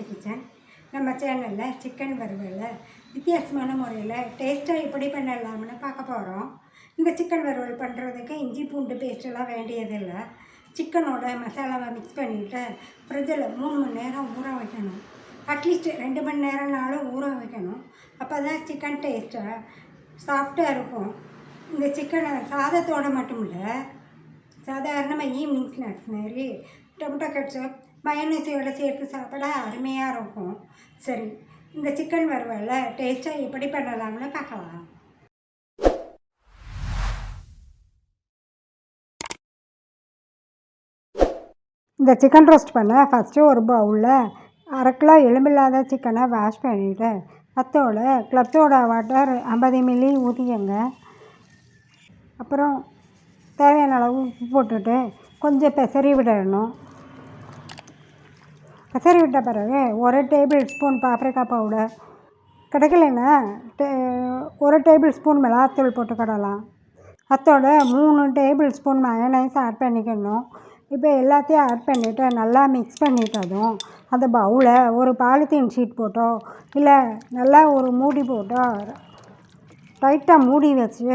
கீர்த்தி kitchen. நம்ம சேனலில் chicken வறுவல் வித்தியாசமான முறையில் டேஸ்ட்டாக எப்படி பண்ணலாம்னு பார்க்க போகிறோம். இந்த சிக்கன் வறுவல் பண்ணுறதுக்கு இஞ்சி பூண்டு பேஸ்ட்டெல்லாம் வேண்டியதில்லை. சிக்கனோட மசாலாவை மிக்ஸ் பண்ணிவிட்டு ஃப்ரிட்ஜில் 3 மணி நேரம் ஊற வைக்கணும். அட்லீஸ்ட் 2 மணி நேரம்னாலும் ஊற வைக்கணும். அப்போ தான் சிக்கன் டேஸ்ட்டாக சாஃப்டாக இருக்கும். இந்த சிக்கனை சாதத்தோடு மட்டும் இல்லை, சாதாரணமாக ஈவினிங் ஸ்நாக்ஸ் மாதிரி டொமேட்டோ கெட்சப் மயோனைஸோடு சேர்த்து சாப்பிட அருமையாக இருக்கும். சரி, இந்த சிக்கன் வறுவலை டேஸ்ட்டாக எப்படி பண்ணலாம்னு பார்க்கலாம். இந்த சிக்கன் ரோஸ்ட் பண்ண ஃபஸ்ட்டு ஒரு பவுலில் 1/2 கிலோ எலும்பில்லாத சிக்கனை வாஷ் பண்ணிவிட்டு அதோட கிளப் சோடா வாட்டர் 50 மில்லி ஊற்றிக்கங்க. அப்புறம் தேவையான அளவு உப்பு போட்டுட்டு கொஞ்சம் பெசரி விடணும். பெசரி விட்ட பிறகு 1 டேபிள் ஸ்பூன் பாப்ரிகா பவுடர், கிடைக்கலன்னா 1 டேபிள் ஸ்பூன் மிளகாத்தூள் போட்டுக்கிடலாம். அதோட 3 டேபிள் ஸ்பூன் மயோனைஸ் ஆட் பண்ணிக்கணும். இப்போ எல்லாத்தையும் ஆட் பண்ணிவிட்டு நல்லா மிக்ஸ் பண்ணிட்டதும் அந்த பவுலை ஒரு பாலித்தீன் ஷீட் போட்டோ இல்லை நல்லா ஒரு மூடி போட்டோ டைட்டாக மூடி வச்சு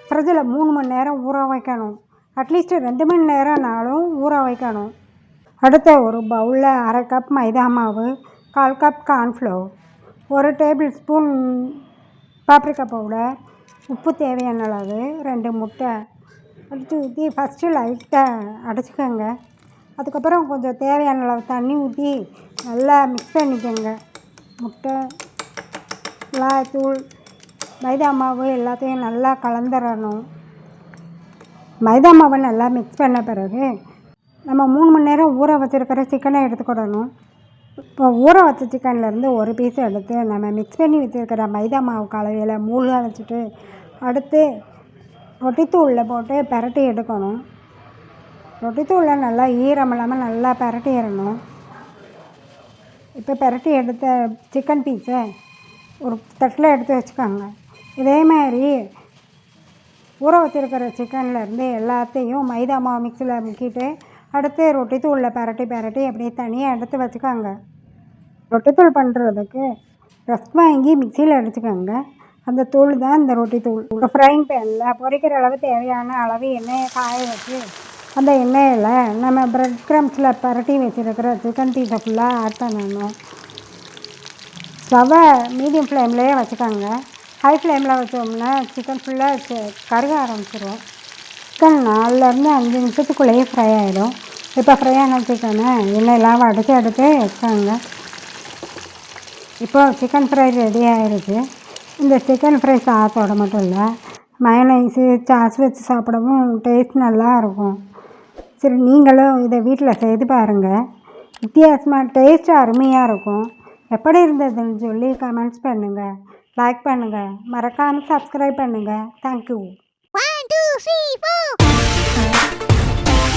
ஃப்ரிட்ஜில் 3 மணி நேரம் ஊற வைக்கணும். அட்லீஸ்ட் 2 மணி நேரம்னாலும் ஊற வைக்கணும். அடுத்த ஒரு பவுலில் 1/2 கப் மைதா மாவு, 1/4 cup cornflour, 1 table spoon paprika powder, உப்பு தேவையான அளவு, 2 முட்டை அடித்து ஊற்றி ஃபஸ்ட்டு லைட்டாக அடைச்சிக்கோங்க. அதுக்கப்புறம் கொஞ்சம் தேவையான அளவு தண்ணி ஊற்றி நல்லா மிக்ஸ் பண்ணிக்கோங்க. முட்டை, மிளகாய்த்தூள், மைதா மாவு எல்லாத்தையும் நல்லா கலந்துடணும். மைதா மாவை நல்லா மிக்ஸ் பண்ண பிறகு நம்ம 3 மணி நேரம் ஊற வச்சுருக்கிற சிக்கனை எடுத்துக்கிடணும். இப்போ ஊற வச்ச சிக்கன்லேருந்து ஒரு பீஸ் எடுத்து நம்ம மிக்ஸ் பண்ணி வச்சுருக்கிற மைதா மாவு கலவையில் மூழ்க வச்சுட்டு அடுத்து ரொட்டித்தூளில் போட்டு பிரட்டி எடுக்கணும். ரொட்டித்தூளில் நல்லா ஈரம் இல்லாமல் நல்லா பிரட்டிடணும். இப்போ பிரட்டி எடுத்த சிக்கன் பீஸை ஒரு தட்டில் எடுத்து வச்சுக்கோங்க. இதே மாதிரி ஊற வச்சுருக்கிற சிக்கன்லேருந்து எல்லாத்தையும் மைதா மாவு மிக்ஸியில் முக்கிட்டு அடுத்து ரொட்டித்தூளில் பிரட்டி அப்படியே தனியாக எடுத்து வச்சுக்கோங்க. ரொட்டித்தூள் பண்ணுறதுக்கு ரஸ்க் வாங்கி மிக்சியில் அடிச்சுக்கோங்க. அந்த தூள் தான் இந்த ரொட்டித்தூள். ஃப்ரைங் பேனில் பொரிக்கிற அளவு தேவையான அளவு எண்ணெயை காய வச்சு அந்த எண்ணெயில் நம்ம ப்ரெட் க்ரம்ஸில் பிரட்டி வச்சுருக்கிற சிக்கன் பீஸை ஃபுல்லாக ஆட் பண்ணணும். ஸ்டவ்வை மீடியம் ஃப்ளேம்லேயே வச்சுக்கோங்க. ஹை ஃப்ளேமில் வச்சோம்னா சிக்கன் ஃபுல்லாக கருக ஆரம்பிச்சிடும். சிக்கன் 4லேருந்து 5 நிமிஷத்துக்குள்ளேயே ஃப்ரை ஆகிடும். இப்போ ஃப்ரை ஆன சிக்கனை எண்ணெயெல்லாம் வடித்து எடுத்து வச்சுக்கோங்க. இப்போ சிக்கன் ஃப்ரை ரெடி ஆகிடுச்சு. இந்த சிக்கன் ஃப்ரை சாதத்தோடு மட்டும் இல்லை, மயோனைஸு சாஸ் வச்சு சாப்பிடவும் டேஸ்ட் நல்லா இருக்கும். சரி, நீங்களும் இதை வீட்டில் செய்து பாருங்கள். வித்தியாசமாக டேஸ்ட் அருமையாக இருக்கும். எப்படி இருந்ததுன்னு சொல்லி கமெண்ட்ஸ் பண்ணுங்கள், லைக் பண்ணுங்கள், மறக்காமல் சப்ஸ்கிரைப் பண்ணுங்கள். தேங்க்யூ. 1 2 3 4